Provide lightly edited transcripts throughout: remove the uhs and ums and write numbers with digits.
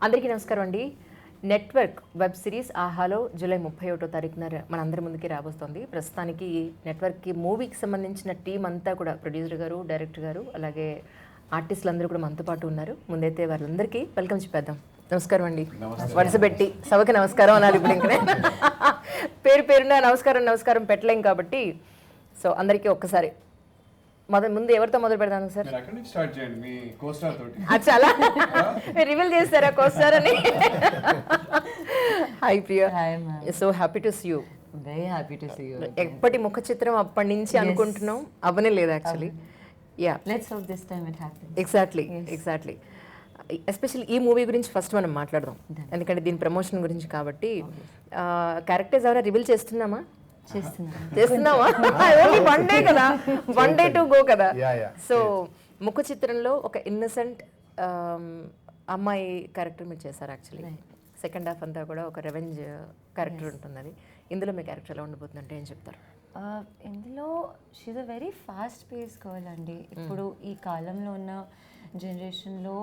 అందరికీ నమస్కారం అండి. నెట్వర్క్ వెబ్ సిరీస్ ఆహాలో జూలై 31వ తారీఖున మనందరి ముందుకి రాబోస్తోంది. ప్రస్తుతానికి నెట్వర్క్కి మూవీకి సంబంధించిన టీం అంతా కూడా ప్రొడ్యూసర్ గారు, డైరెక్టర్ గారు, అలాగే ఆర్టిస్టులు అందరూ కూడా మనతో పాటు ఉన్నారు. ముందైతే వాళ్ళందరికీ వెల్కమ్ చెప్పేద్దాం. నమస్కారం అండి. వరుసపెట్టి సభకి నమస్కారం అనాలి ఇప్పుడు ఇంకా. పేరు పేరున నమస్కారం పెట్టలేం కాబట్టి సో అందరికీ ఒక్కసారి ముందు ఎవరితో మొదలు పెడతాను సార్? చాలా రివీల్ చేస్తారా కోస్టార్ అని? Hi Priya, so happy to see you. Very happy to see you. ఎప్పటి ముఖ చిత్రం అప్పటి నుంచి అనుకుంటున్నాం, అవనే లేదు actually. Yeah, let's hope this time it happens. Exactly. Especially ఈ మూవీ గురించి ఫస్ట్ మనం మాట్లాడదాం, ఎందుకంటే దీని ప్రమోషన్ గురించి కాబట్టి. క్యారెక్టర్స్ ఎవరైనా రివీల్ చేస్తున్నామా? చేస్తున్నావా? వన్ డే కదా, వన్ డే టు గో కదా. సో ముఖ చిత్రంలో ఒక ఇన్నసెంట్ అమ్మాయి క్యారెక్టర్ మీరు చేశారు యాక్చువల్లీ. సెకండ్ హాఫ్ అంతా కూడా ఒక రెవెంజ్ క్యారెక్టర్ ఉంటుంది. అది ఇందులో మీ క్యారెక్టర్ ఎలా ఉండబోతుంది అంటే ఏం చెప్తారు? ఇందులో she's a very fast pace girl అండి. ఇప్పుడు ఈ కాలంలో ఉన్న జనరేషన్లో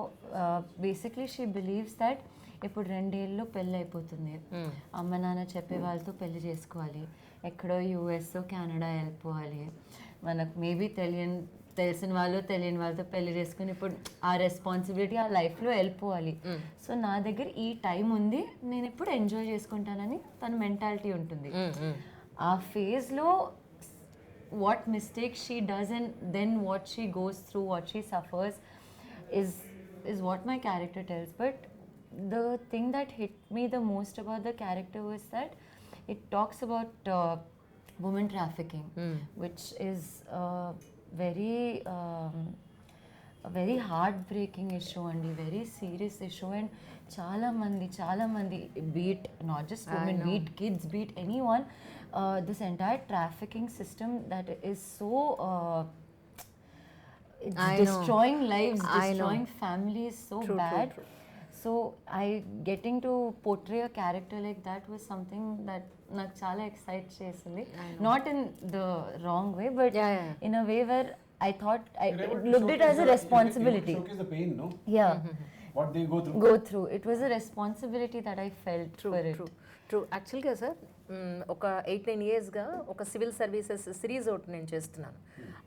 బేసిక్లీ షీ బిలీవ్స్ దట్ ఇప్పుడు 2 ఏళ్ళలో పెళ్ళి అయిపోతుంది, అమ్మ నాన్న చెప్పే వాళ్ళతో పెళ్లి చేసుకోవాలి, ఎక్కడో యూఎస్ కెనడా వెళ్ళిపోవాలి, మనకు మేబీ తెలిసిన వాళ్ళు తెలియని వాళ్ళతో పెళ్లి చేసుకుని ఇప్పుడు ఆ రెస్పాన్సిబిలిటీ ఆ లైఫ్లో వెళ్ళిపోవాలి. సో నా దగ్గర ఈ టైం ఉంది, నేను ఇప్పుడు ఎంజాయ్ చేసుకుంటానని తన మెంటాలిటీ ఉంటుంది. ఆ ఫేజ్లో what mistakes she does and then what she goes through, what she suffers is what my character tells. But the thing that hit me the most about the character was that it talks about women trafficking, which is a very heartbreaking issue and a very serious issue. And chala mandi beat not just women, beat kids, beat anyone, this entire trafficking system that is so it's destroying lives, destroying families so bad. True. So getting to portray a character like that was something that నాకు చాలా excite చేసింది. Not in the wrong way, but in a way where I thought I looked it as a responsibility. It showcase the pain, no? Yeah. What they go through. It was a responsibility that I felt for it. True. యాక్చువల్గా sir ఒక 8-9 ఇయర్స్గా ఒక civil services series ఒకటి నేను చేస్తున్నాను.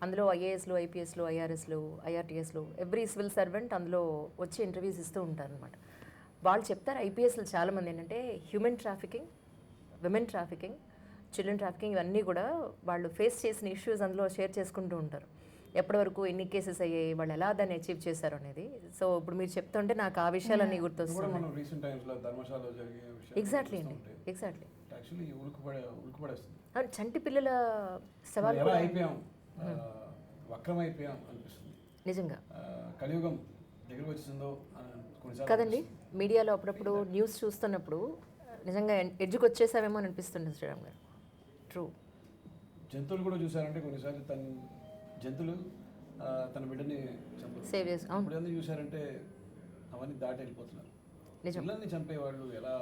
అందులో ఐఏఎస్లు, ఐపీఎస్లు, ఐఆర్ఎస్లు, ఐఆర్టీఎస్లు, ఎవ్రీ సివిల్ సర్వెంట్ అందులో వచ్చి ఇంటర్వ్యూస్ ఇస్తూ ఉంటారు అనమాట. వాళ్ళు చెప్తారు ఐపీఎస్లు చాలామంది ఏంటంటే human trafficking, women trafficking, children trafficking ఇవన్నీ కూడా వాళ్ళు ఫేస్ చేసిన ఇష్యూస్ అందులో షేర్ చేసుకుంటూ ఉంటారు. ఎప్పటి వరకు ఎన్ని కేసెస్ అయ్యాయి, వాళ్ళు ఎలా దాన్ని అచీవ్ చేశారు అనేది. సో ఇప్పుడు మీరు చెప్తుంటే నాకు ఆ విషయాలన్నీ గుర్తొస్తున్నాయి. ఎగ్జాక్ట్లీ అండి, ఎగ్జాక్ట్లీ. చంటి పిల్లల సవాల్ వక్రమైపోయాం అనిపిస్తుంది నిజంగా. కలియుగం దగ్గరకు వచ్చిందో కదండి. మీడియాలో అప్పుడప్పుడు న్యూస్ చూస్తున్నప్పుడు నిజంగా ఎడ్జ్కి వచ్చేసావేమో అని అనిపిస్తుంది శ్రీరామ్ గారు. ట్రూ. జంతువులు కూడా చూసారంటే కొన్నిసార్లు జంతువులు తన బిడ్డని సేవ్ చేసి ఇప్పుడు చూసారంటే అవన్నీ దాటి వెళ్ళిపోతున్నారు. పిల్లల్ని చంపేవాళ్ళు ఎలా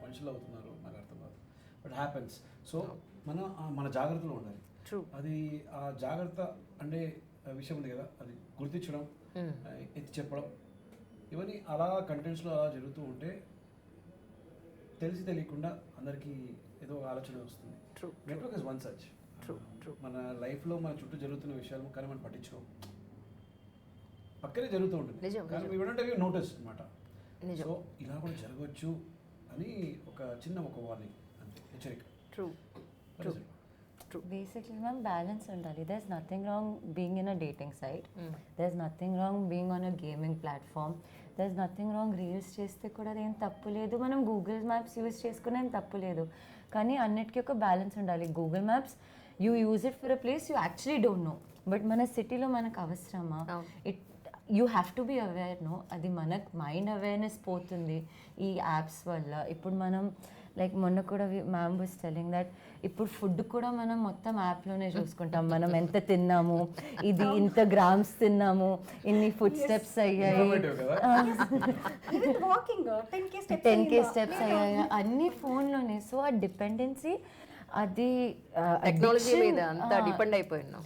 మనుషులు అవుతున్నారు నాకు అర్థం కాదు. But happens. సో మన జాగ్రత్తలో ఉండాలి. అది ఆ జాగ్రత్త అంటే విషయం ఉంది కదా, అది గుర్తించడం, ఎత్తి చెప్పడం, ఇవన్నీ అలా కంటెంట్స్లో అలా జరుగుతూ ఉంటే తెలియకుండా అందరికీ ఏదో ఆలోచన వస్తుంది. Network is one such. మన లైఫ్లో మన చుట్టూ జరుగుతున్న విషయాలు కానీ మనం పట్టించుకోం, పక్కనే జరుగుతూ ఉంటుంది కానీ వీ డోంట్ గివ్ నోటీస్ అన్నమాట. సో ఇలా కూడా జరగవచ్చు అని ఒక వార్నింగ్, అంతే, హెచ్చరిక. Basically, ma'am, balance undali. There's nothing wrong being in a dating site. There's nothing wrong being on a gaming platform. There's nothing wrong reels చేస్తే కూడా ఏం తప్పు లేదు, మనం గూగుల్ మ్యాప్స్ యూజ్ చేసుకునే ఏం తప్పు లేదు. కానీ అన్నిటికీ ఒక బ్యాలెన్స్ ఉండాలి. Google maps you use it for a place you actually don't know, but మన సిటీలో మనకు అవసరమా? You have to be aware, no. అది మనకు మైండ్ అవేర్నెస్ పోతుంది ఈ యాప్స్ వల్ల. ఇప్పుడు మనం లైక్ మొన్న కూడా మ్యామ్ వాస్ టెల్లింగ్ దట్ ఇప్పుడు ఫుడ్ కూడా మనం మొత్తం యాప్లోనే చూసుకుంటాం. మనం ఎంత తిన్నాము, ఇది ఇంత గ్రామ్స్ తిన్నాము, ఇన్ని ఫుడ్ స్టెప్స్ అయ్యాయి, 10K స్టెప్స్ అయ్యాయి, అన్ని ఫోన్లోనే. సో ఆ డిపెండెన్సీ, అది టెక్నాలజీ మీద అంతా డిపెండ్ అయిపోయినాం.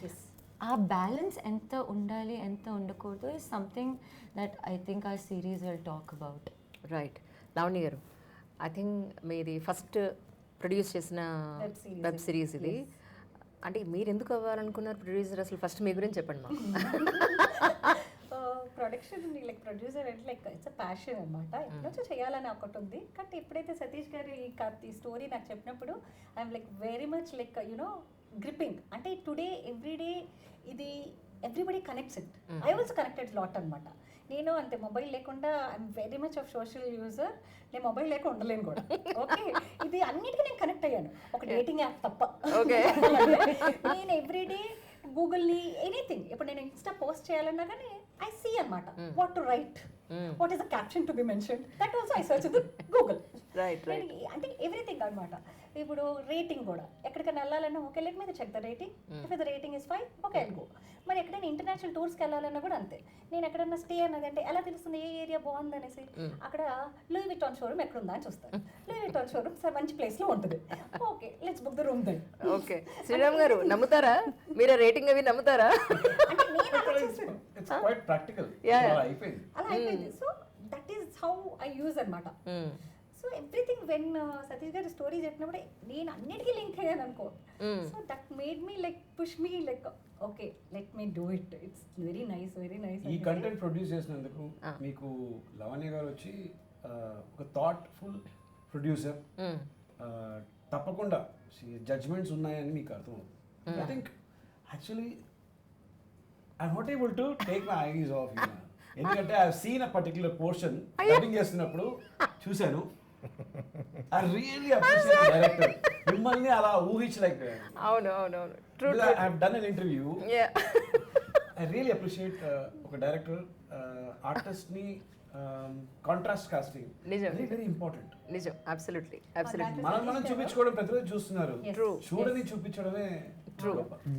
ఆ బ్యాలెన్స్ ఎంత ఉండాలి ఎంత ఉండకూడదు is something that I think ఆ series will talk about. Right. Lavanya garu, I think మీది ఫస్ట్ ప్రొడ్యూస్ చేసిన వెబ్ సిరీస్ ఇది. అంటే మీరు ఎందుకు అవ్వాలనుకున్నారు ప్రొడ్యూసర్? అసలు ఫస్ట్ మీ గురించి చెప్పండి మాకు. ప్రొడక్షన్ లైక్ ప్రొడ్యూసర్ అంటే లైక్ ఇట్స్ అ ప్యాషన్ అనమాట. ఎప్పుడొచ్చో చేయాలని ఒకటి ఉంది. కానీ ఎప్పుడైతే సతీష్ గారు ఈ స్టోరీ నాకు చెప్పినప్పుడు I'm like very much like you know gripping. అంటే టుడే ఎవ్రీడే ఇది everybody connects it. I also connected lot అనమాట. నేను అంతే మొబైల్ లేకుండా I'm very much of social user. నేను మొబైల్ లేక ఉండలేను కూడా. ఓకే, ఇది అన్నిటికీ నేను కనెక్ట్ అయ్యాను, ఒక డేటింగ్ యాప్ తప్ప. ఓకే, నేను ఎవ్రీడే గూగుల్ని ఎనీథింగ్, ఇప్పుడు నేను ఇన్స్టా పోస్ట్ చేయాలన్నా కానీ ఐ సీ అనమాట what to write, what is the caption to be mention, that also I search the Google. Right right. అంటే ఎవ్రీథింగ్ అనమాట. ఇప్పుడు రేటింగ్ కూడా ఎక్కడికైనా వెళ్ళాలన్నా okay let me check the rating, if the rating is fine okay I'll go. మరి ఎక్కడైనా international టూర్స్కి వెళ్ళాలన్నా కూడా అంతే. నేను ఎక్కడైనా స్టే అన్నదంటే ఎలా తెలుస్తుంది ఏ ఏరియా బాగుంది అనేసి, అక్కడ లూయి విటాన్ షోరూమ్ ఎక్కడ ఉందా అని చూస్తాను. లూయి విటాన్ షోరూమ్ సార్ మంచి ప్లేస్లో ఉంటుంది, okay let's book the room then. Okay, Sriram garu నమ్ముతారా మీరు రేటింగ్ అవి నమ్ముతారా? అంటే నేను అలా చేశాను. It's quite practical. అలా అయిపోయింది. So that is how I use అనమాట. సో ఎవ్రీథింగ్ వెన్ సతీష్ గారి స్టోరీ చెప్పినప్పుడు నేను అన్నిటికీ లింక్ అయ్యాను అనుకో. So that made me like push me like okay let me do it. It's very nice, very nice. ఈ కంటెంట్ ప్రొడ్యూస్ చేసినందుకు మీకు లవణ్య గారు వచ్చి ఒక థాట్ఫుల్ ప్రొడ్యూసర్, తప్పకుండా జడ్జ్మెంట్స్ ఉన్నాయని మీకు అర్థమవుతుంది. I think actually I'm not able to take my eyes off you. ఎందుకంటే I seen a particular portion dubbing చేస్తున్నప్పుడు చూశాను. ఐ రియల్లీ అప్రిషియేట్ డైరెక్టర్, మిమ్మల్ని అలా ఊహించలేకపోయాను. అవును అవును అవును, true. I have done an interview. I really appreciate ఒక director ఆర్టిస్ట్ని contrast casting very very important. నిజం, అబ్సల్యూట్లీ అబ్సల్యూట్లీ. మనం చూపించుకోవడం ప్రతిరోజు చూస్తున్నారు, చూడని చూపించడమే ట్రూ.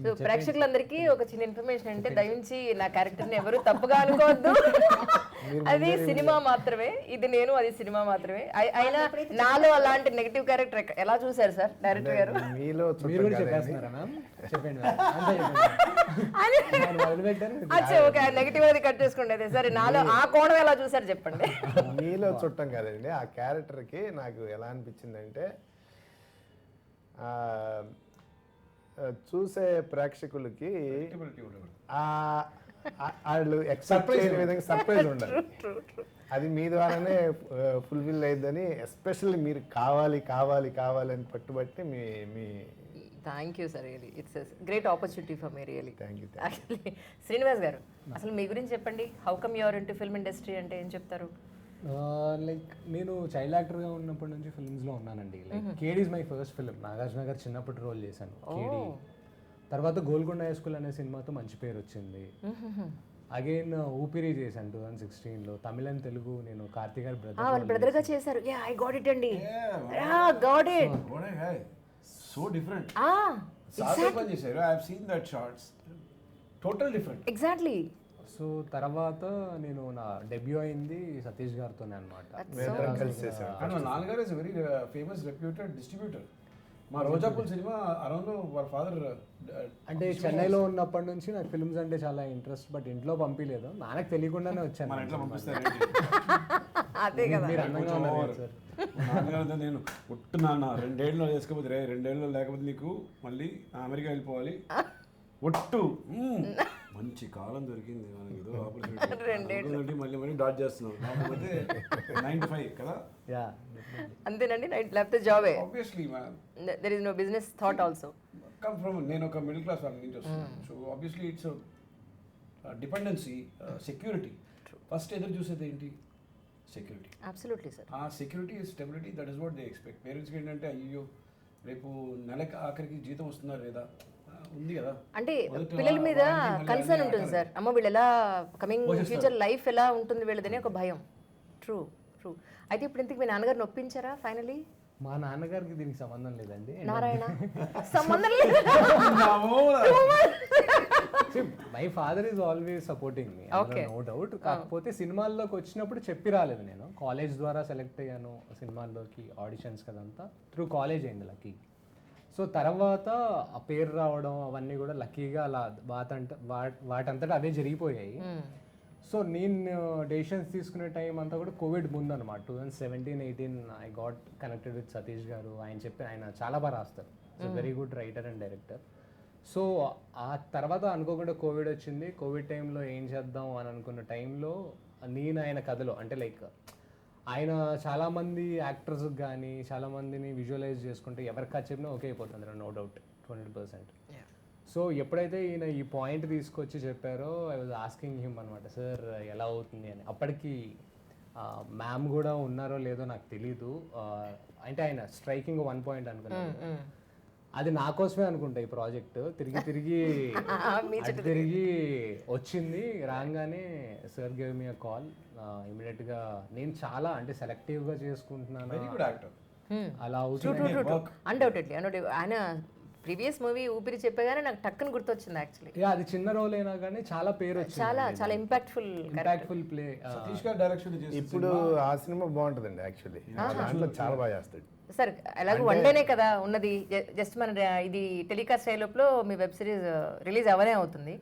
సో ప్రేక్షకులందరికీ ఒక చిన్న ఇన్ఫర్మేషన్ అంటే దయించి నా క్యారెక్టర్ని ఎవరు తప్పుగా అనుకోవద్దు. అది సినిమా మాత్రమే, ఇది నేను, అది సినిమా మాత్రమే. అయినా నాలో అలాంటి నెగిటివ్ క్యారెక్టర్ ఎలా చూసారు సార్ డైరెక్టర్ గారు? మీలో అచ్చా ఓకే, నెగిటివ్ అది కట్ చేసుకోండి. అదే సరే, నాలో ఆ కోణం ఎలా చూసారు చెప్పండి. మీలో చుట్టం కదండి ఆ క్యారెక్టర్కి. నాకు ఎలా అనిపించిందంటే చూసే ప్రేక్షకులకి వాళ్ళు ఎక్సెప్ట్ చేయని విధంగా సర్ప్రైజ్ ఉండాలి. అది మీ ద్వారానే ఫుల్ఫిల్ అయ్యిందని, ఎస్పెషల్లీ మీరు కావాలి కావాలి కావాలి అని పట్టుబట్టి మీ thank you sir, really it's great opportunity for me really. Thank you. Actually Srinivas garu, అసలు మీ గురించి చెప్పండి. How come you're into film industry అంటే ఏం చెప్తారు? లైక్ నేను చైల్డ్ యాక్టర్గా ఉన్నప్పటి నుంచి ఫిల్మ్స్లో ఉన్నానండి. Like KD is my first film. Nagarjuna garu చిన్నప్పుడు రోల్ చేశాను కేడీ. తర్వాత గోల్కొండ హై స్కూల్ అనే సినిమాతో మంచి పేరు వచ్చింది. అగైన్ ఊపిరి చేశాను 2016లో. తమిళ అండ్ తెలుగు నేను కార్తీక్ గారి బ్రదర్ గా చేశారు. యా ఐ గాట్ ఇట్ అండి. Yeah got it. So different. సాదే పని చేశారు. I have seen that shorts. Total different. Exactly. So తర్వాత నేను నా డెబ్యూ అయింది సతీష్ గారితోనే అనమాట. నాన్నగారు is very famous reputed distributor. మా రోజాపూల్ సినిమా అరౌండ్ వాళ్ళ ఫాదర్ అంటే చెన్నైలో ఉన్నప్పటి నుంచి నాకు ఫిల్మ్స్ అంటే చాలా ఇంట్రెస్ట్, బట్ ఇంట్లో పంపించలేదు. నాన్నకు తెలియకుండానే వచ్చాను. మన ఇంట్లో పంపిస్తారు. అదే కదా, మీరు అందంగా ఉన్నారు సార్. నాన్నగారు నేను ఒట్టు నాన్న 2 ఏళ్ళు చేసుకోపోతే 2 ఏళ్ళు లేకపోతే నీకు మళ్ళీ అమెరికా వెళ్ళిపోవాలి ఒట్టు. మంచి కాలం దొరికింది మనకి, ఏదో ఆపర్చునిటీ మళ్ళీ మళ్ళీ డాట్ చేస్తున్నాం. కాకపోతే 9 to 5 కదా. అంతేనండి, లేకపోతే జాబే. Obviously there is no business thought also. Come from, నేను ఒక మిడిల్ క్లాస్ ఫ్యామిలీ నుంచి వస్తున్నాను. So obviously it's dependency, security. First ఎదురు చూసేది ఏంటి? సెక్యూరిటీ. Absolutely sir. ఆ security, stability, that is what they expect. పేరెంట్స్కి ఏంటంటే అయ్యో రేపు నెలకి ఆఖరికి జీతం వస్తుందా లేదా ఉంది కదా. అంటే పిల్లల మీద కన్సర్న్ ఉంటుంది సార్. అమ్మ వీళ్ళు ఎలా కమింగ్ ఫ్యూచర్ లైఫ్ ఎలా ఉంటుంది వీళ్ళదని ఒక భయం. True true. అయితే ఇప్పుడు ఇంతకు మీ నాన్నగారు నొప్పించారా ఫైనలీ? మా నాన్నగారికి దీనికి సంబంధం లేదండి. నారాయణ సంబంధం లేదు. My father is always supporting me, no doubt. కాకపోతే సినిమాల్లోకి వచ్చినప్పుడు చెప్పి రాలేదు. నేను కాలేజ్ ద్వారా సెలెక్ట్ అయ్యాను సినిమాల్లోకి, ఆడిషన్స్ కదంతా త్రూ కాలేజ్ అయింది లక్కీ. సో తర్వాత ఆ పేరు రావడం అవన్నీ కూడా లక్కీగా అలా వాటంతటా అవే జరిగిపోయాయి. సో నేను డెసిషన్స్ తీసుకునే టైం అంతా కూడా కోవిడ్ ముందు అనమాట. 2017-18 I got connected with Satish గారు. ఆయన చాలా బాగా రాస్తారు, very good writer and director. So ఆ తర్వాత అనుకోకుండా కోవిడ్ వచ్చింది. కోవిడ్ టైంలో ఏం చేద్దాం అని అనుకున్న టైంలో నేను ఆయన కథలో అంటే లైక్ ఆయన చాలామంది యాక్టర్స్కి కానీ చాలామందిని విజువలైజ్ చేసుకుంటే ఎవరికి కథ చెప్పినా ఓకే అయిపోతుంది, నో డౌట్ 100%. సో ఎప్పుడైతే ఈయన ఈ పాయింట్ తీసుకొచ్చి చెప్పారో ఐ వాజ్ ఆస్కింగ్ హిమ్ అనమాట, సార్ ఎలా అవుతుంది అని. అప్పటికి మ్యామ్ కూడా ఉన్నారో లేదో నాకు తెలీదు. అంటే ఆయన స్ట్రైకింగ్ 1 పాయింట్ అనుకున్నాను, అది నా కోసమే అనుకుంటా ఈ ప్రాజెక్ట్. తిరిగి వచ్చింది. రాగానే సార్ గేవ్ మీ అ కాల్. ఇమీడియట్గా నేను చాలా అంటే సెలెక్టివ్గా చేసుకుంటున్నాను. Very good actor. అలా అవుతుంది. అన్డౌటెడ్లీ ఆయన ప్రీవియస్ మూవీ ఊపిరి చెప్పగానే నాకు టక్కుని గుర్తొచ్చింది యాక్చువల్లీ. అది చిన్న రోల్ అయినా కానీ చాలా పేరు వచ్చింది, చాలా ఇంపాక్ట్ఫుల్ ప్లే. సతీష్ గారు డైరెక్షన్ చేసి ఇప్పుడు ఆ సినిమా బాగుంటుందండి యాక్చువల్లీ, దాంట్లో చాలా బాగా చేస్తాడు సార్. ఎలాగో వన్ డేనే కదా ఉన్నది, జస్ట్ మన ఇది టెలికాస్ట్ అయ్యే లోపల మీ వెబ్ సిరీస్ రిలీజ్ అవనే అవుతుంది.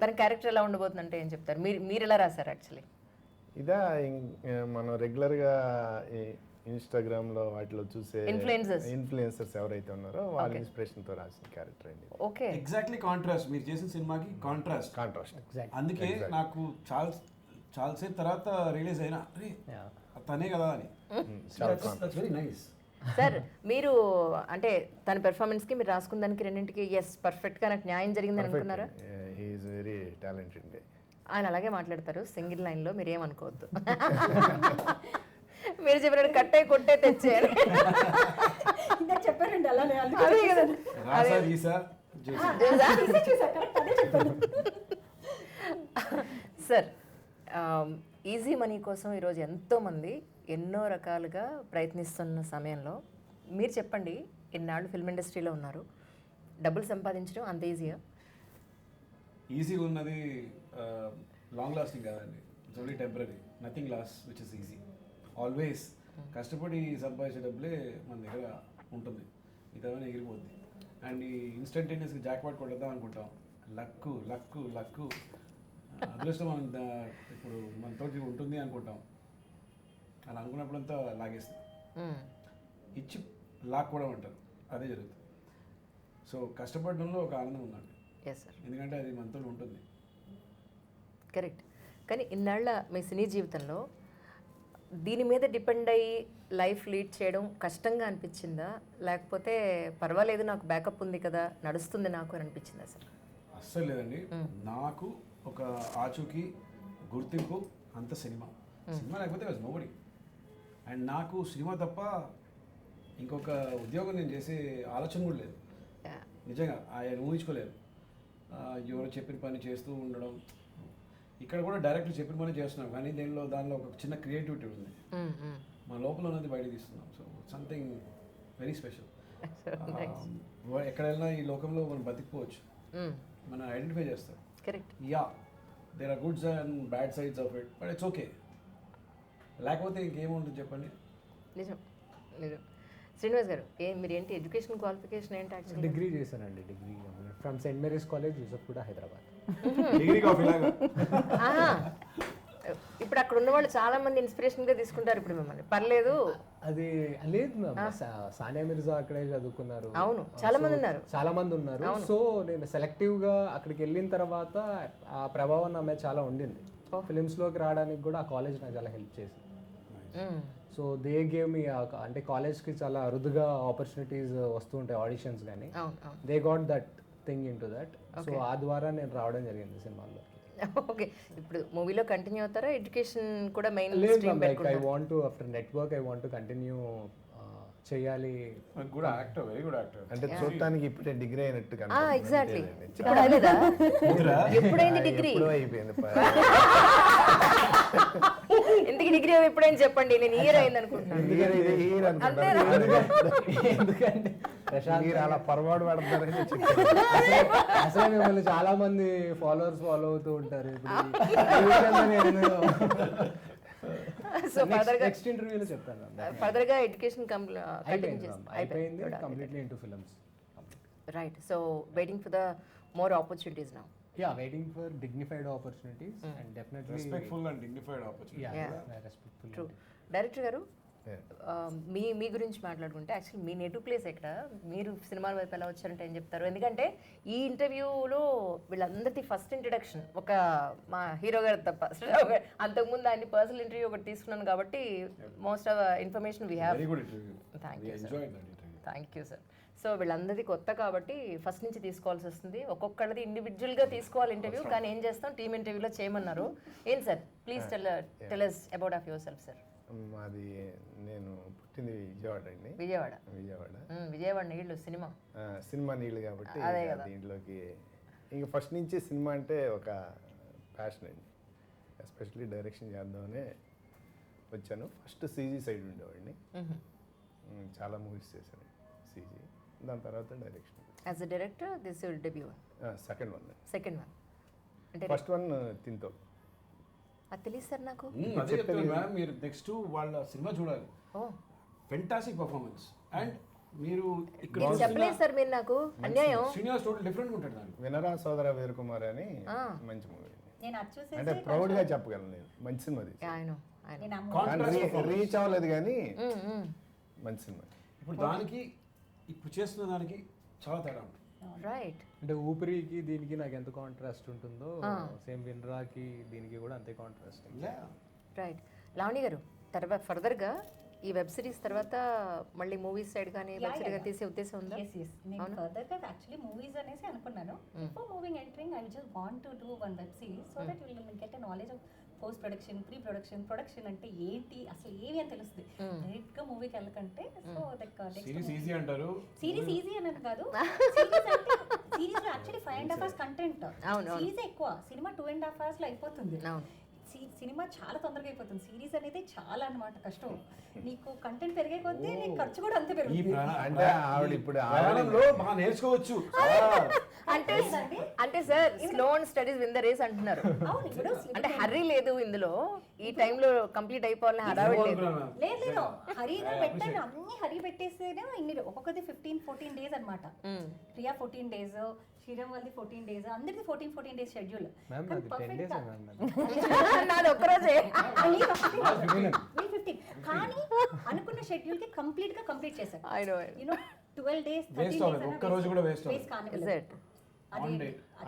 తన క్యారెక్టర్ ఎలా ఉండబోతుంది అంటే ఏం చెప్తారు? మీరు ఎలా రాశారు యాక్చువల్లీ? ఇదా మనం రెగ్యులర్గా ఇన్స్టాగ్రామ్లో వాటిలో చూసే ఇన్ఫ్లుయెన్సర్స్ ఎవరైతే ఉన్నారో వాళ్ళ ఇన్స్పిరేషన్తో రాసిన క్యారెక్టర్ అండి. ఓకే, ఎగ్జాక్ట్లీ కాంట్రాస్ట్ మీరు చేసిన సినిమాకి కాంట్రాస్ట్. అందుకే నాకు చాలాసేపు తర్వాత రియలైజ్ అయినా తనే కదా అని. Very nice sir. మీరు అంటే తన పెర్ఫార్మెన్స్కి మీరు రాసుకున్న దానికి రెండింటికి పర్ఫెక్ట్గా నాకు న్యాయం జరిగిందని అనుకున్నారా? He's very talented. ఆయన అలాగే మాట్లాడతారు సింగిల్ లైన్లో, మీరు ఏమనుకోవద్దు. మీరు చెప్పినట్టు కట్టే కొట్టే తెచ్చేయాలి చెప్పారండి అలానే. సార్, ఈజీ మనీ కోసం ఈరోజు ఎంతోమంది ఎన్నో రకాలుగా ప్రయత్నిస్తున్న సమయంలో మీరు చెప్పండి, ఎన్నాళ్ళు ఫిల్మ్ ఇండస్ట్రీలో ఉన్నారు, డబ్బులు సంపాదించడం అంత ఈజీయా? ఈజీగా ఉన్నది లాంగ్ లాస్టింగ్ కాదండి. It's only temporary. Nothing last which is easy. Always కష్టపడి సంపాదించే డబ్బులే మన దగ్గర ఉంటుంది, ఇదవన్నీ ఎగిరిపోద్ది. అండ్ ఈ ఇన్స్టంటేనియస్గా జాక్పాట్ కొట్టేద్దాం అనుకుంటాం. లక్కు లక్కు లక్కు అదృష్టం మనం ఇప్పుడు మనతోటి ఉంటుంది అనుకుంటాం. అలా అనుకున్నప్పుడంతా లాగేస్తాం, ఇచ్చి లాక్కోవడం అంటారు, అదే జరుగుతుంది. సో కష్టపడడంలో ఒక ఆనందం ఉందండి, ఎందుకంటే అది మనతో ఉంటుంది. కరెక్ట్. కానీ ఇన్నాళ్ళ మీ సినీ జీవితంలో దీని మీద డిపెండ్ అయ్యి లైఫ్ లీడ్ చేయడం కష్టంగా అనిపించిందా, లేకపోతే పర్వాలేదు నాకు బ్యాకప్ ఉంది కదా నడుస్తుంది నాకు అని అనిపించిందా సార్? అస్సలు లేదండి. నాకు ఒక ఆచూకీ గుర్తింపు అంత సినిమా లేకపోతే వాజ్ నోబడీ. అండ్ నాకు సినిమా తప్ప ఇంకొక ఉద్యోగం నేను చేసే ఆలోచన కూడా లేదు. నిజంగా ఆయన ఊహించుకోలేదు. ఎవరో చెప్పిన పని చేస్తూ ఉండడం. ఇక్కడ కూడా డైరెక్ట్ చెప్పిన పని చేస్తున్నాం, కానీ దానిలో ఒక చిన్న క్రియేటివిటీ ఉంది. మన లోపల ఉన్నది బయట తీస్తున్నాం. So something very special. ఎక్కడైనా ఈ లోకంలో మనం బతికిపోవచ్చు, మనం ఐడెంటిఫై చేస్తాం. Correct. Yeah, there are goods and bad sides of it, but it's okay. లేకపోతే ఇంకేముంటుంది చెప్పండి. నిజం నిజం. శ్రీనివాస్ గారు, మీరు ఏంటి ఎడ్యుకేషన్ క్వాలిఫికేషన్ ఏంటి? యాక్చువల్లీ డిగ్రీ చేశానండి. Degree from saint Mary's college, Yousufguda, Hyderabad. Degree coffee లాగా. ఇప్పుడు అక్కడ ఉన్న వాళ్ళు చాలా మంది ఇన్స్పిరేషన్ గా తీసుకుంటారు ఇప్పుడు మిమ్మల్ని. పర్లేదు, అది లేదు మ్యామ్. సానియా మిర్జా అక్కడే చదువుకున్నారు. అవును, చాలా మంది ఉన్నారు. సో నేను సెలెక్టివ్ గా అక్కడికి వెళ్ళిన తర్వాత ఆ ప్రభావం నా మీద చాలా ఉండింది. ఫిలిమ్స్ లోకి రావడానికి కూడా ఆ కాలేజ్ నాకు చాలా హెల్ప్ చేసింది. సో దే గేవ్ మీ, అంటే కాలేజ్కి చాలా అరుదుగా ఆపర్చునిటీస్ వస్తూ ఉంటాయి, ఆడిషన్స్ కానీ. They got that thing in to that. So ఆ ద్వారా నేను రావడం జరిగింది సినిమాల్లో. ఓకే, ఇప్పుడు మూవీలో కంటిన్యూ అవుతారా? ఎడ్యుకేషన్ కూడా main like I want to after network I want to continue చేయాలి. Good actor, very good actor. అంటే చూడటానికి ఇప్పుడే డిగ్రీ అయినట్టు ఎగ్జాక్ట్లీ. ఇప్పుడు అవ్వలేదా? ఎప్పుడైంది డిగ్రీ? అయిపోయింది. ఎందుకు డిగ్రీ ఎప్పుడైనా చెప్పండి, నేను ఇయర్ అయింది అనుకుంటున్నాను. ఎందుకంటే అలా పొరపాటు పడతారని అసలు మిమ్మల్ని చాలా మంది ఫాలోవర్స్ ఫాలో అవుతూ ఉంటారు. సో నెక్స్ట్ ఇంటర్వ్యూలో చెప్తాను. ఫర్దర్ గా ఎడ్యుకేషన్ అయిపోయింది, completely into films. Right so waiting for the more opportunities now. Yeah, waiting for dignified opportunities and definitely respectful and dignified opportunity. yeah, Yeah. respectful. True. Director గారు Yeah. మీ గురించి మాట్లాడుకుంటే actually మీ native place ఎక్కడ, మీరు సినిమాల వైపు ఎలా వచ్చారంటే ఏం చెప్తారు? ఎందుకంటే ఈ ఇంటర్వ్యూలో వీళ్ళందరికీ ఫస్ట్ ఇంట్రడక్షన్ ఒక మా హీరో గారు తప్ప శ్రీరావు గారు. అంతకుముందు ఆయన పర్సనల్ ఇంటర్వ్యూ ఒకటి తీసుకున్నాను కాబట్టి most of information we have. Very good interview. Thank you, sir. Enjoyed that interview. Thank you sir. So వీళ్ళందరిది కొత్త కాబట్టి ఫస్ట్ నుంచి తీసుకోవాల్సి వస్తుంది, ఒక్కొక్కరిది ఇండివిజువల్గా తీసుకోవాలి ఇంటర్వ్యూ, కానీ ఏం చేస్తాం టీమ్ ఇంటర్వ్యూలో చేయమన్నారు. ఏం sir please tell us about of your self sir. మాది నేను పుట్టింది విజయవాడ అండి. విజయవాడ. విజయవాడ నీళ్ళు సినిమా సినిమా నీళ్ళు కాబట్టి అదే కదా. దీంట్లోకి ఇంకా ఫస్ట్ నుంచి సినిమా అంటే ఒక ప్యాషన్ అండి, ఎస్పెషల్లీ డైరెక్షన్ చేద్దామనే వచ్చాను. ఫస్ట్ సీజీ సైడ్ ఉండేవాడిని, చాలా మూవీస్ చేశాను సీజీ. దాని తర్వాత direction. As a director this your debut. Second one. Second one అంటే ఫస్ట్ వన్ తింతో. అది తెలియదు సార్ నాకు. అదే చెప్తాను మేడం, మీరు నెక్స్ట్ వాళ్ళ సినిమా చూడాలి. Oh fantastic performance. అండ్ మీరు ఇక్కడ మీరు చెప్పలేదు సార్ మీరు నాకు అన్యాయం. శ్రీనివాస్ టోటల్ డిఫరెంట్ ఉంటాడు దానికి. వినరా సోదర వీరకుమార్ అని మంచి మూవీ. నేను అది చూసేసి అంటే ప్రౌడ్గా చెప్పగలను, నేను మంచి సినిమా తీసి. ఆయన నేను ఆ Contrast రీచ్ అవ్వలేదు కానీ మంచి సినిమా. ఇప్పుడు దానికి ఇప్పుడు చేస్తున్న దానికి చాలా తేడా ఉంటుంది. రైట్. అంటే ఊపిరికి దీనికి నాకు ఎంత కాంట్రాస్ట్ ఉంటుందో సేమ్ వినరాకి దీనికి కూడా అంతే కాంట్రాస్ట్. రైట్. లావణి గారు తర్వాత ఫర్దర్గా ఈ వెబ్ సిరీస్ తర్వాత మళ్ళీ మూవీస్ సైడ్ కానీ వెబ్ సిరీస్ కానీ తీసే ఉద్దేశం ఉందా? yes yes నేను ఫర్దర్ గా యాక్చువల్లీ మూవీస్ అనేసి అనుకున్నాను. Before moving entering I just want to do one web series so that will get a knowledge of post production, pre production, production అంటే ఏంటి అసలు ఏవి అని తెలుస్తుంది. డైరెక్ట్ గా మూవీకి వెళ్ళకంటే సో లైక్ సిరీస్ ఈజీ అంటారు. సిరీస్ ఈజీ అని కాదు, సిరీస్ అంటే సిరీస్ లో యాక్చువల్లీ 5.5 hours కంటెంట్, సిరీస్ ఎక్కువ, సినిమా 2.5 hours లో అయిపోతుంది. సినిమా చాలా తొందరగా అయిపోతుంది, సిరీస్ అనేది చాలా అన్నమాట కష్టం. నీకు కంటెంట్ పెరిగే కొద్దీ నీకు ఖర్చు కూడా అంతే పెరుగుతుంది. అంటే ఆవిడ ఇప్పుడు ఆడడంలో బాగా నేర్చుకోవచ్చు. అంటే sir slow and studies win the race అంటున్నారు. అవును, ఇప్పుడు అంటే హర్రీ లేదు ఇందులో, ఈ టైంలో కంప్లీట్ అయిపోవాలని హడావిడి లేదు. లేదు లేదు హరిగా పెట్టండి, అన్ని హరి పెట్టేస్తేనే ఇన్ని ఒక్కొక్కది 15-14 days అనమాట. ప్రియా 14 days, శ్రీరామ్ వాళ్ళది 14 days, అందరిది 14 days షెడ్యూల్. నాది ఒక్కరోజే. కానీ అనుకున్న షెడ్యూల్ కి కంప్లీట్ గా కంప్లీట్ చేశారు. I know. You know 12 days Waste అవ్వలేదు, ఒక్క రోజు కూడా waste Is it?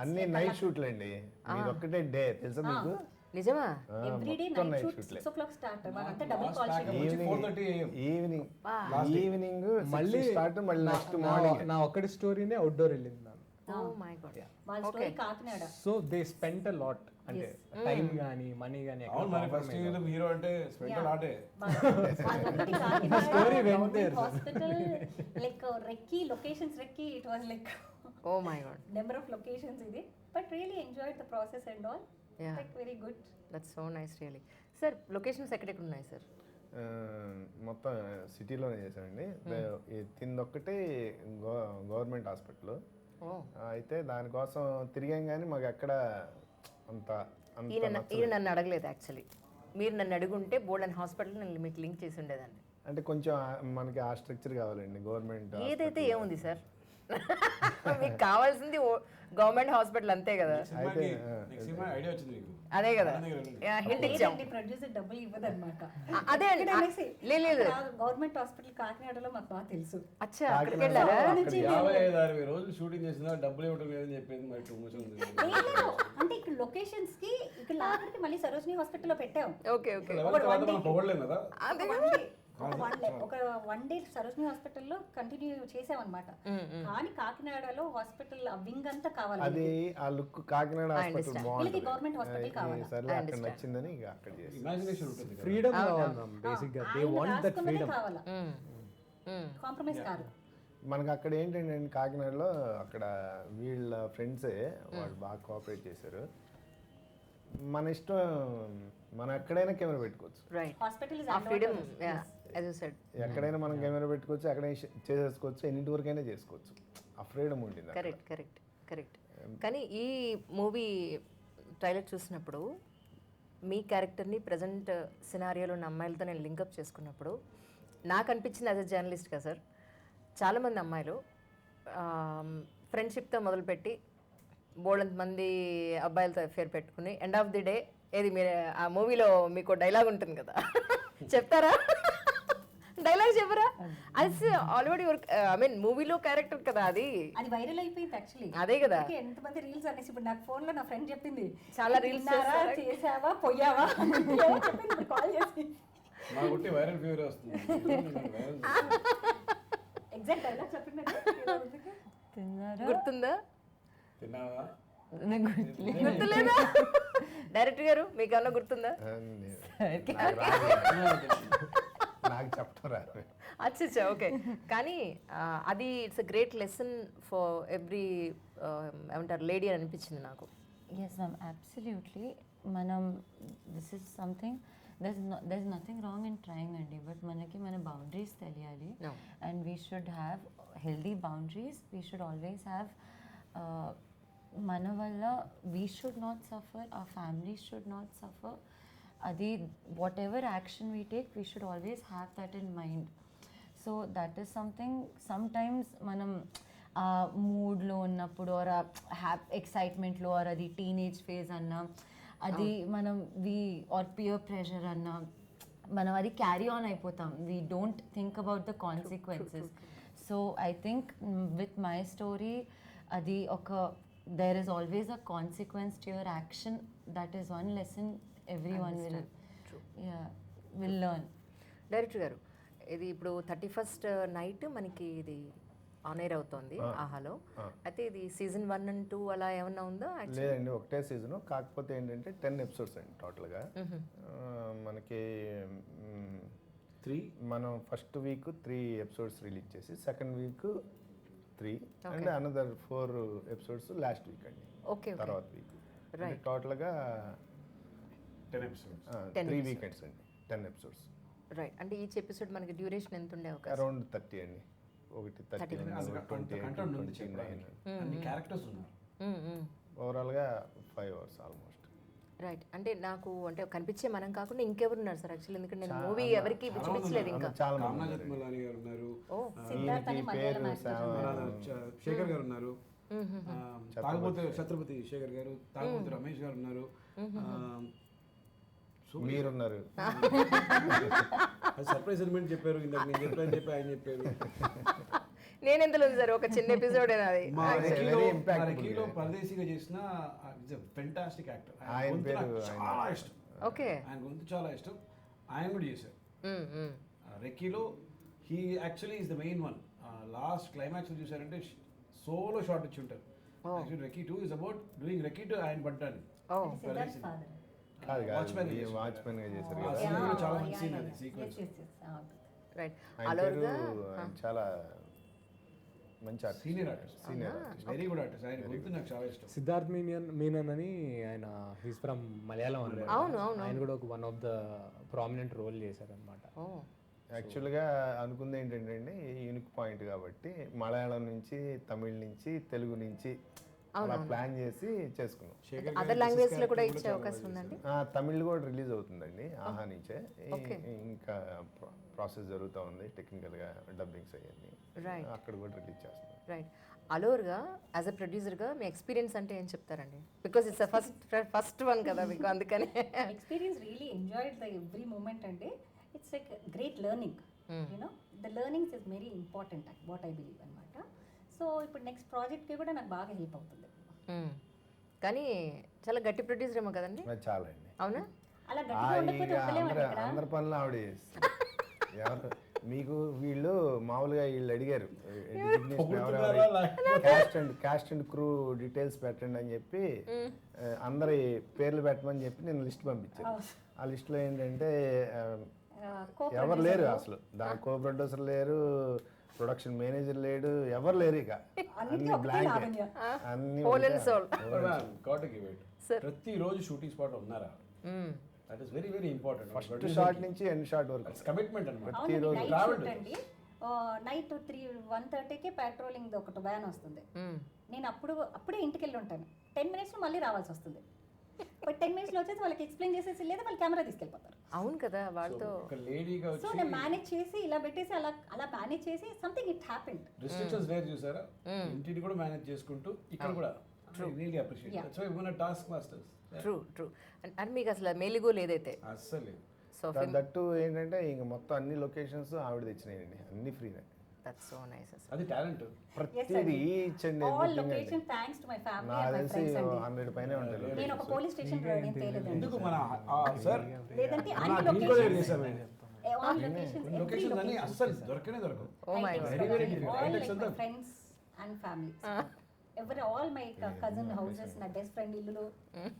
అన్ని నైట్ షూట్లు అండి, మీరు ఒక్కటే డే తెలుసా మీకు? నిజమా? Everyday night shoot 6 o'clock start, అంతా డబుల్ కాల్ షెడ్యూల్. ఈవినింగ్ మళ్ళీ స్టార్ట్, మళ్ళీ నెక్స్ట్ మార్నింగ్. నా ఒక్కటి స్టోరీనే అవుట్డోర్ వెళ్ళింది నాకు. Oh my god. వాళ్ళ story Kakinada. So they spent a lot, అంటే టైం గానీ మనీ గానీ. అవును మరి ఫస్ట్ హీరో అంటే స్పెండ్ ఆటే. Story went there. Hospital like recce locations, recce it was like Oh my god. Number of locations ఇది, but really enjoyed the process and all. Yeah. Like very good. That's so nice really. Sir locations ఎక్కడెక్కడ ఉన్నాయి sir? మొత్తం సిటీలోనే చేశానండి. తిందొక్కటి government hospital. అయితే దానికోసం తిరిగాం కానీ మాకు ఎక్కడ అంత ఈయన నన్ను అడగలేదు యాక్చువల్లీ. మీరు నన్ను అడుగుంటే బోర్డ్ అండ్ హాస్పిటల్ నేను మీకు లింక్ చేసి ఉండేదాన్ని. అంటే కొంచెం మనకి ఆ స్ట్రక్చర్ కావాలండి గవర్నమెంట్. ఏదైతే ఏముంది సార్, మీకు కావాల్సింది గవర్నమెంట్ హాస్పిటల్ అంతే కదా. అయితే ఐడియా వచ్చింది మీకు. అదే కదా హింట్ ఇచ్చాం. ప్రొడ్యూసర్ డబ్బులు ఇవ్వదన్నమాట. అదే లేదు గవర్నమెంట్ హాస్పిటల్ కాకినాడలో మాకు బాగా తెలుసు. అచ్చా అక్కడికి వెళ్ళారా? 55-60 రోజులు షూటింగ్ చేసిన డబ్బులు ఇవ్వడం లేదని చెప్పింది మరి టూ మచ్ ఉంది. అంటే ఇక్కడ లొకేషన్స్ కి ఇక్కడ లాగరికి మళ్ళీ సరోజిని హాస్పిటల్లో పెట్టాం. Okay okay. పొగడలేం కదా. ఒక వన్ డే సరోజిని హాస్పిటల్లో కంటిన్యూ చేసామన్నమాట. కానీ కాకినాడలో హాస్పిటల్ వింగ్ అంతా కావాలి. అది ఆ లుక్ కాకినాడ హాస్పిటల్ బాగుంది, గవర్నమెంట్ హాస్పిటల్ కావాలి. సర్లే అక్కడ నచ్చిందని ఇక అక్కడ చేసి. ఇమాజినేషన్ ఉంటుంది. ఫ్రీడమ్ కావాలి మ్యామ్, బేసిక్ గా దే వాంట్ దట్ ఫ్రీడమ్. కావాలా, కాంప్రమైజ్ కాదు. మనకు అక్కడ ఏంటంటే కాకినాడలో అక్కడ వీళ్ళ ఫ్రెండ్సే వాళ్ళు బాగా కోఆపరేట్ చేశారు. మన ఇష్టం, మనం ఎక్కడైనా కెమెరా పెట్టుకోవచ్చు. రైట్. హాస్పిటల్ ఇస్ ఆ ఫ్రీడమ్ యాజ్ యు సెడ్. ఎక్కడైనా మనం కెమెరా పెట్టుకోవచ్చు, ఎక్కడైనా చేసేసుకోవచ్చు, ఎన్నింటి వరకైనా చేసుకోవచ్చు. ఆ ఫ్రీడమ్ ఉంటుంది. Correct correct correct. కానీ ఈ మూవీ ట్రైలర్ చూసినప్పుడు మీ క్యారెక్టర్ని ప్రజెంట్ సినారియోలో ఉన్న అమ్మాయిలతో నేను లింకప్ చేసుకున్నప్పుడు నాకు అనిపించింది యాజ్ అ జర్నలిస్ట్గా సార్, చాలామంది అమ్మాయిలు ఫ్రెండ్షిప్తో మొదలుపెట్టి బోల్డంత మంది అబ్బాయిలతో అఫేర్ పెట్టుకుని ఎండ్ ఆఫ్ ది డే ఏది మీరు ఆ మూవీలో మీకు డైలాగ్ ఉంటుంది కదా చెప్తారా? డైలాగ్ చెప్పరా? అది ఆల్రెడీ ఐ మీన్ మూవీలో క్యారెక్టర్ కదా అది. అది వైరల్ అయిపోయింది యాక్చువల్లీ. అదే కదా. ఎంతమంది రీల్స్ అనేసి ఇప్పుడు నాకు ఫోన్ లో నా ఫ్రెండ్ చెప్పింది చాలా reels చేస్తారా? చేసావా పోయావా చెప్పింది కాల్ చేసి. మా గుట్టి వైరల్ ఫీవర్ వస్తుంది. ఎగ్జాక్ట్ డైలాగ్ చెప్పింది. తిన్నారా? గుర్తుందా? తిన్నావా? నాకు గుర్తులేదు. గుర్తులేదా? డైరెక్టర్ గారు మీకు ఏమన్నా గుర్తుందా? నాకు చెప్పడం రాదు. అచ్చా ఓకే. కానీ అది it's a great lesson for every ఏమంటారు లేడీ అని అనిపించింది నాకు. Yes ma'am, absolutely. మనం this is something, there is nothing wrong in trying అండి, బట్ మనకి మన బౌండరీస్ తెలియాలి. No. And we should have healthy boundaries. We should always have మన వల్ల we should not suffer, our families should not suffer. అది whatever action we take, we should always have that in mind. So that is something sometimes మనం ఆ మూడ్లో ఉన్నప్పుడు are ఎక్సైట్మెంట్లో are అది teenage phase అన్నా, అది మనం ఆర్ పియర్ ప్రెషర్ అన్నా, మనం అది క్యారీ ఆన్ అయిపోతాం. We don't think about the consequences. So I think with my story అది ఒక there is always a consequence to your action. That is one lesson everyone will learn. Director గారు, ఇది ఇప్పుడు 31st night మనకి ఇది on air అవుతోంది ఆహాలో. అయితే ఇది సీజన్ 1 and 2 అలా ఏమన్నా ఉందా? లేదండి, ఒకటే సీజను. కాకపోతే ఏంటంటే 10 ఎపిసోడ్స్ అండి టోటల్గా. మనకి 3 మనం ఫస్ట్ వీక్ 3 ఎపిసోడ్స్ రిలీజ్ చేసి second week 3 and another 4 episodes last week అండి. ఓకే. తర్వాత వీక్ టోటల్గా 10 episodes. 3 వీకెండ్స్ అండి, 10 ఎపిసోడ్స్. రైట్. అంటే ఈచ్ ఎపిసోడ్ మనకి డ్యూరేషన్ ఎంత ఉండే అవకాశం? అరౌండ్ 30 అండి. ఒకటి 30, 29. అన్ని క్యారెక్టర్స్ ఉన్నారు. ఓవరాల్గా 5 hours ఆల్మోస్ట్. రైట్. అంటే నాకు అంటే కనిపించే మనం కాకుండా ఇంకెవరు ఉన్నారు సార్ యాక్చువల్లీ? ఎందుకంటే నేను మూవీ ఎవరికి చూపించలేదు ఇంకా. చాలా కామనా మంది జత్మలాని గారు ఉన్నారు, ఈయనకి పేరు శేఖర్ గారు ఉన్నారు, తాగుబోతు ఛత్రపతి శేఖర్ గారు, తాగుబోతు రమేష్ గారు ఉన్నారు, మీరున్నారు. సర్ప్రైజ్ ఎలిమెంట్ చెప్పారు. ఇందాక నేను చెప్పి ఆయన చెప్పారు. నేను ఎందులో సార్ ఒక చిన్న ఎపిసోడ్ అది. మా రెక్కీలో పరదేశీగా చేసిన ఫెంటాస్టిక్ యాక్టర్. ఆయన పేరు చాలా ఇష్టం. ఓకే. ఆయన గొంతు చాలా ఇష్టం. ఆయన కూడా చేశారు రెక్కీలో. He actually is the main one. Last climax చూసారంటే సోలో షాట్ ఇచ్చి ఉంటారు. Actually Recce 2 is about doing Recce to ఆయన పడ్డాను. కాదు వాచ్మెన్ గా చేశారు కదా. చాలా మంచి సీన్ అది సీక్వెన్స్. రైట్. ఆయన పేరు చాలా మంచి senior artist, very good artist. ఆయన గొంతు నాకు చాలా ఇష్టం. సిద్ధార్థ్ మీనన్ అని ఆయన, హీస్ ఫ్రమ్ మలయాళం అన్నమాట. ఆయన కూడా ఒక one of the prominent role చేశారనమాట. యాక్చువల్గా అనుకుంది ఏంటంటే అండి, యూనిక్ పాయింట్ కాబట్టి మలయాళం నుంచి, తమిళ్ నుంచి, తెలుగు నుంచి అలా ప్లాన్ చేసి చేసుకున్నాం. అదర్ లాంగ్వేజ్ లో కూడా ఇచ్చే అవకాశం ఉందండి. తమిళ్ కూడా రిలీజ్ అవుతుందండి ఆహా నుంచే. ఇంకా ప్రాసెస్ జరుగుతూ ఉంది టెక్నికల్గా, డబ్బింగ్స్ అవన్నీ అక్కడ కూడా రిలీజ్ చేస్తున్నాం. రైట్. అలోర్గా యాజ్ అ ప్రొడ్యూసర్గా మీ ఎక్స్పీరియన్స్ అంటే ఏం చెప్తారండి? బికాస్ ఇట్స్ ఫస్ట్ వన్ కదా మీకు, అందుకని. Experience really enjoyed the every moment అండి. It's like great learning. You know the learnings is very important what I believe అనమాట. సో ఇప్పుడు నెక్స్ట్ ప్రాజెక్ట్కి కూడా నాకు బాగా హెల్ప్ అవుతుంది. కానీ చాలా గట్టి ప్రొడ్యూసర్ ఏమో కదండి? చాలా అండి. అవునా? అలా గట్టిగా ఉండకపోతే ఉండలేమండి ఇక్కడ. అందరి పనులు ఆవిడ చేస్తారు. ఎవరు మీకు వీళ్ళు మామూలుగా వీళ్ళు అడిగారు క్యాస్ట్ అండ్ క్రూ డీటెయిల్స్ పెట్టండి అని చెప్పి, అందరి పేర్లు పెట్టమని చెప్పి నేను లిస్ట్ పంపించాను. ఆ లిస్ట్లో ఏంటంటే ఎవరు లేరు అసలు. దాని కో ప్రొడ్యూసర్ లేరు, ప్రొడక్షన్ మేనేజర్ లేడు, ఎవరు లేరు. ఇక అన్ని బ్లాంక్, అన్ని ప్రతిరోజు షూటింగ్ స్పాట్ ఉన్నారా? That is very very important. First shot నుంచి ఎండ్ షాట్ వరకు కమిట్మెంట్ అన్నమాట. ప్రతిరోజు నైట్ 1:30కి పెట్రోలింగ్ ఒకటి వ్యాన్ వస్తుంది. నేను అప్పుడే ఇంటికి వెళ్ళి ఉంటాను. 10 minutes మళ్ళీ రావాల్సి వస్తుంది. బట్ 10 minutes లో వచ్చేసి వాళ్ళకి ఎక్స్ప్లెయిన్ చేసేసి లేదా వాళ్ళు కెమెరా తీసుకెళ్ళిపోతారు. అవును కదా, వాళ్ళతో ఒక లేడీగా సో వచ్చి నేను మేనేజ్ చేసి ఇలా పెట్టేసి అలా మేనేజ్ చేసి something it happened. Restrictions where చూసారా, ఇంటిని కూడా మేనేజ్ చేసుకుంటూ ఇక్కడ కూడా రియల్లీ అప్రిషియేట్. దట్స్ వై మన టాస్క్ మాస్టర్స్. ట్రూ అండ్ మీకు అసలు మేలుగో లేదైతే. అస్సలు సో దట్టు ఏంటంటే ఇంక మొత్తం అన్ని లొకేషన్స్ ఆవిడ తెచ్చినాయండి, అన్ని ఫ్రీనే. దట్స్ సో నైస్ అసలు. అది టాలెంట్. ప్రతిదీ each and all everything location thanks to my family నాకు అండ్ మై తెలిసి ఫ్రెండ్స్ అండి. 100 పైనే ఉంటారు. నేను ఒక పోలీస్ స్టేషన్ నేను తేలేదండి. ఎందుకు మన సార్ లేదంటే మన అన్ని దీంట్లో లొకేషన్స్ చేసాము. ఆల్ లొకేషన్స్ లొకేషన్స్ అన్ని అస్సలు దొరకనే దొరకవు. Oh my god. Very, very difficult. all Context like my అంతా- friends and family. ఎవరి ఆల్ మై కజిన్ హౌసెస్, నా బెస్ట్ ఫ్రెండ్ ఇల్లులు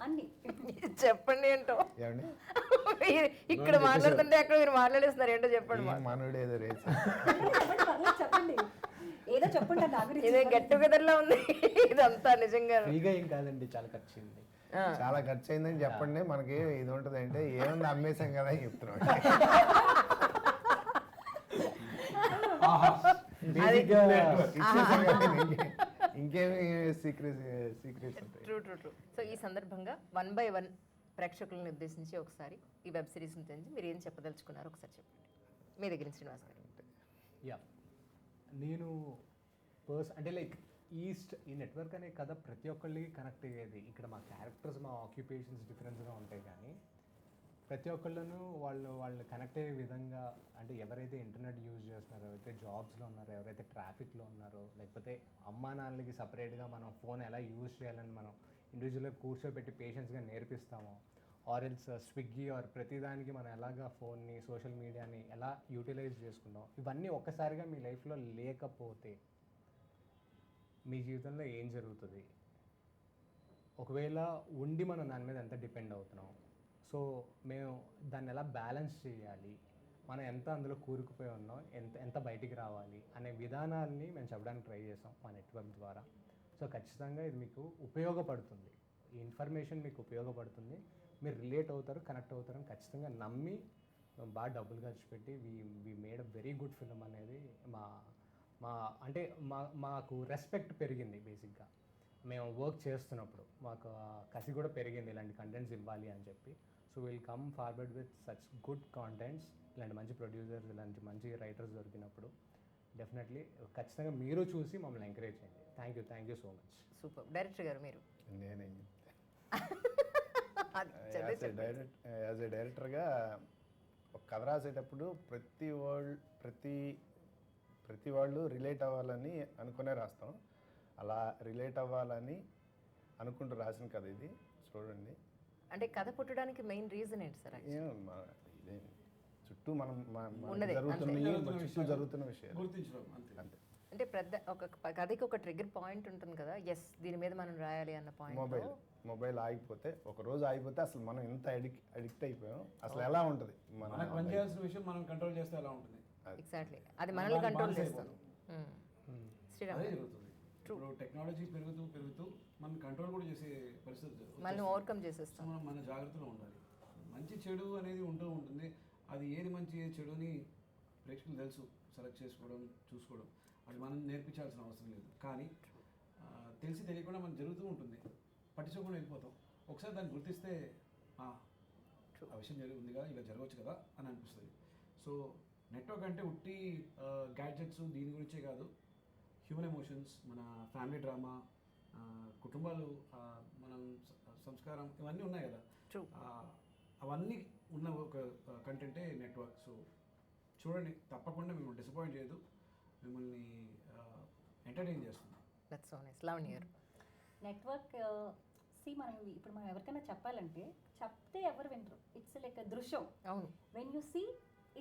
అన్ని. చెప్పండి ఏంటో. ఏమండి ఇక్కడ మాట్లాడుతుంటే అక్కడ మీరు మాట్లాడేస్తున్నారు ఏంటో చెప్పండి. ఈ మనోడు ఏదో రేస్ చెప్పండి, పర్లేదు చెప్పండి, ఏదో చెప్పండి నా గురించి. ఇదే గెట్ టుగెదర్ లో ఉంది ఇదంతా నిజంగా. ఫ్రీగా ఏం కాదండి, చాలా ఖర్చు అయింది. చాలా ఖర్చు అయిందని చెప్పండి. మనకి ఇది ఉంటుంది అంటే ఏముంది అమ్మేశాం కదా అని చెప్తున్నాం. ఇచ్చేసాం కదా, ఇంకేమి సీక్రెట్స్ ఉంటాయి. ట్రూ. సో ఈ సందర్భంగా 1 by 1 ప్రేక్షకులను ఉద్దేశించి ఒకసారి ఈ వెబ్ సిరీస్ గురించి మీరు ఏం చెప్పదలుచుకున్నారు ఒకసారి చెప్పండి. మీ దగ్గర నుంచి శ్రీనివాస్ గారు. యా, నేను అంటే లైక్ ఈ నెట్వర్క్ అనే కథ ప్రతి ఒక్కళ్ళకి కనెక్ట్ అయ్యేది. ఇక్కడ మా క్యారెక్టర్స్, మా ఆక్యుపేషన్స్ డిఫరెన్స్గా ఉంటాయి, కానీ ప్రతి ఒక్కళ్ళను వాళ్ళు కనెక్ట్ అయ్యే విధంగా, అంటే ఎవరైతే ఇంటర్నెట్ యూజ్ చేస్తున్నారో, ఎవరైతే జాబ్స్లో ఉన్నారో, ఎవరైతే ట్రాఫిక్లో ఉన్నారో, లేకపోతే అమ్మా నాన్నలకి సపరేట్గా మనం ఫోన్ ఎలా యూజ్ చేయాలని మనం ఇండివిజువల్గా కూర్చోబెట్టి పేషెన్స్గా నేర్పిస్తామో, ఆర్ ఎల్స్ స్విగ్గీ ఆర్ ప్రతిదానికి మనం ఎలాగా ఫోన్ని, సోషల్ మీడియాని ఎలా యూటిలైజ్ చేసుకుంటాం, ఇవన్నీ ఒక్కసారిగా మీ లైఫ్లో లేకపోతే మీ జీవితంలో ఏం జరుగుతుంది? ఒకవేళ ఉండి మనం దాని మీద ఎంత డిపెండ్ అవుతున్నాం, సో మేము దాన్ని ఎలా బ్యాలెన్స్ చేయాలి, మనం ఎంత అందులో కూరుకుపోయి ఉన్నాం, ఎంత బయటికి రావాలి అనే విధానాన్ని మేము చెప్పడానికి ట్రై చేసాం మా నెట్వర్క్ ద్వారా. సో ఖచ్చితంగా ఇది మీకు ఉపయోగపడుతుంది, ఈ ఇన్ఫర్మేషన్ మీకు ఉపయోగపడుతుంది, మీరు రిలేట్ అవుతారు, కనెక్ట్ అవుతారని ఖచ్చితంగా నమ్మి మేము బాగా డబ్బులు ఖర్చు పెట్టి we made a very good film అనేది మాకు రెస్పెక్ట్ పెరిగింది. బేసిక్గా మేము వర్క్ చేస్తున్నప్పుడు మాకు కసి కూడా పెరిగింది, ఇలాంటి కంటెంట్స్ ఇవ్వాలి అని చెప్పి. So will come forward with such good contents, ఇలాంటి మంచి ప్రొడ్యూసర్స్, ఇలాంటి మంచి రైటర్స్ దొరికినప్పుడు డెఫినెట్లీ ఖచ్చితంగా మీరు చూసి మమ్మల్ని ఎంకరేజ్ చేయండి. Thank you so much. Super. Director గారు మీరు. నేనేం అది యాజ్ ఏ డైరెక్టర్గా ఒక కథ రాసేటప్పుడు ప్రతి వాళ్ళు రిలేట్ అవ్వాలని అనుకునే రాస్తాం. అలా రిలేట్ అవ్వాలని అనుకుంటూ రాసిన కథ ఇది. చూడండి, అంటే కథ పుట్టడానికి మెయిన్ రీజన్ ఏంటి సార్? ఇదే చుట్టూ మనం ఉన్నదే, చుట్టూ జరుగుతున్న విషయాలు గుర్తించడం అంతే. అంతే. అంటే పెద్ద ఒక కథకి ఒక ట్రిగ్గర్ పాయింట్ ఉంటుంది కదా, ఎస్ దీని మీద మనం రాయాలి అన్న పాయింట్. మొబైల్ ఆగిపోతే, ఒక రోజు ఆగిపోతే అసలు మనం ఎంత అడిక్ట్ అయిపోయాం, అసలు ఎలా ఉంటుంది మనకు పని చేయాల్సిన విషయం మనం కంట్రోల్ చేస్తే ఎలా ఉంటుంది. ఎగ్జాక్ట్లీ, అది మనల్ని కంట్రోల్ చేస్తాను. శ్రీరామ్ అదే జరుగుతుంది. ఇప్పుడు టెక్నాలజీ పెరుగుతూ మనం కంట్రోల్ కూడా చేసే పరిస్థితి మనం ఓవర్కమ్ చేసేస్తాం. మనం మన జాగ్రత్తలో ఉండాలి. మంచి చెడు అనేది ఉంటుంది. అది ఏది మంచి ఏది చెడు అని ప్రేక్షకులు తెలుసు, సెలెక్ట్ చేసుకోవడం, చూసుకోవడం, అది మనం నేర్పించాల్సిన అవసరం లేదు. కానీ తెలిసి తెలియకుండా మనం జరుగుతూ ఉంటుంది, పట్టించుకోకుండా వెళ్ళిపోతాం. ఒకసారి దాన్ని గుర్తిస్తే ఆ విషయం ఉందిగా, ఇలా జరగవచ్చు కదా అని అనిపిస్తుంది. సో నెట్వర్క్ అంటే ఉట్టి గ్యాడ్జెట్స్ దీని గురించే కాదు, హ్యూమన్ ఎమోషన్స్, మన ఫ్యామిలీ డ్రామా, కుటుంబాలు, మనం సంస్కారం, ఇవన్నీ ఉన్నాయి కదా, అవన్నీ ఉన్న ఒక కంటెంటే నెట్వర్క్. సో చూడండి, తప్పకుండా మిమ్మల్ని డిసప్పాయింట్ చేయదు, మిమ్మల్ని ఎంటర్టైన్ చేస్తుంది. That's so nice. లావణ్య గారు. నెట్వర్క్ మనం ఇప్పుడు మనం ఎవరికైనా చెప్పాలంటే చెప్తే ఎవరు వినరు, ఇట్స్ లైక్ దృశ్యం. అవును, when you see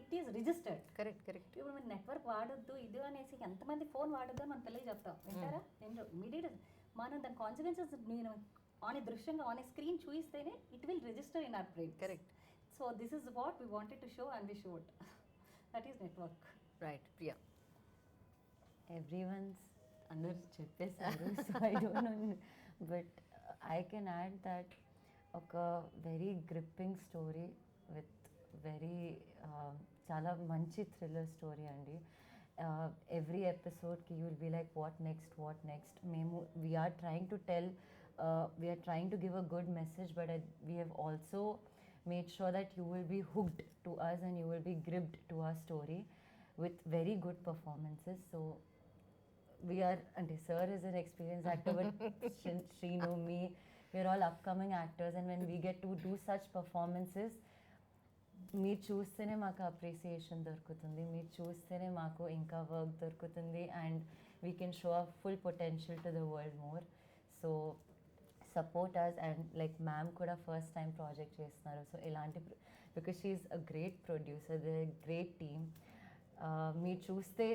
it is registered. Correct. ఇప్పుడు మీరు నెట్వర్క్ వాడొద్దు ఇది అనేసి ఎంతమంది ఫోన్ వాడొద్దు అని మన పిల్లలు చెప్తాం, వింటారా? వినరు. ఇమీడియట్ మనం దాని కాన్సిక్వెన్సెస్ నేను ఆన్ ఏ దృశ్యంగా ఆన్ ఏ స్క్రీన్ చూయిస్తేనే it will register in our brain. Correct. So this is what we wanted to show and we showed. That is network. Right. Priya. Everyone's అందరు చెప్పేశారు, so I don't know, but I can add that ఒక very gripping story with very చాలా మంచి thriller story అండి. Every ఎపిసోడ్కి you will be like what next మేము we are trying to tell we are trying to give a good message, but we have also made sure that you will be hooked to us and you will be gripped to our story with very good performances. So we are, and sir is an experienced actor, but Shrinu, me, we are all upcoming actors, and when we get to do such performances, మీరు చూస్తేనే మాకు appreciation దొరుకుతుంది, మీరు చూస్తేనే మాకు ఇంకా work దొరుకుతుంది, and we can show a full potential to the world more. So support us, and like ma'am కూడా ఫస్ట్ టైం ప్రాజెక్ట్ చేస్తున్నారు. సో ఇలాంటి because she is a great producer, the great team. మీరు చూస్తే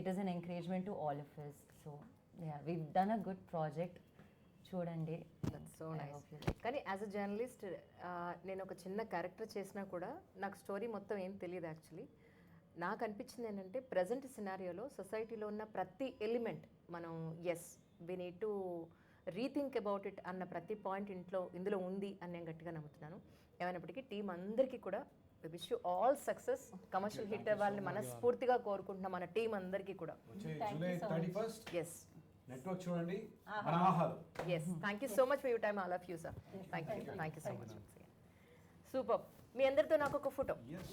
it is an encouragement to all of us. So yeah, we've done a good project, చూడండి. That's so nice. కానీ as a journalist నేను ఒక చిన్న character చేసినా కూడా నాకు స్టోరీ మొత్తం ఏం తెలియదు యాక్చువల్లీ. నాకు అనిపించింది ఏంటంటే ప్రజెంట్ సినారియోలో సొసైటీలో ఉన్న ప్రతి ఎలిమెంట్ మనం as we need to rethink about it అన్న ప్రతి పాయింట్ ఇందులో ఉంది అని నేను గట్టిగా నమ్ముతున్నాను. ఏమైనప్పటికీ టీం అందరికీ కూడా wish you all success, commercial hit అవ్వాలని మనస్ఫూర్తిగా కోరుకుంటున్నాం మన టీం అందరికీ కూడా. వచ్చే జూలై 31st ఎస్ నెట్వర్క్ చూడండి, మన ఆహాలు. Yes, thank you so much for your time, all of you, sir. Thank you so much. Super. మీ అందరితో నాకు ఒక ఫోటో. Yes.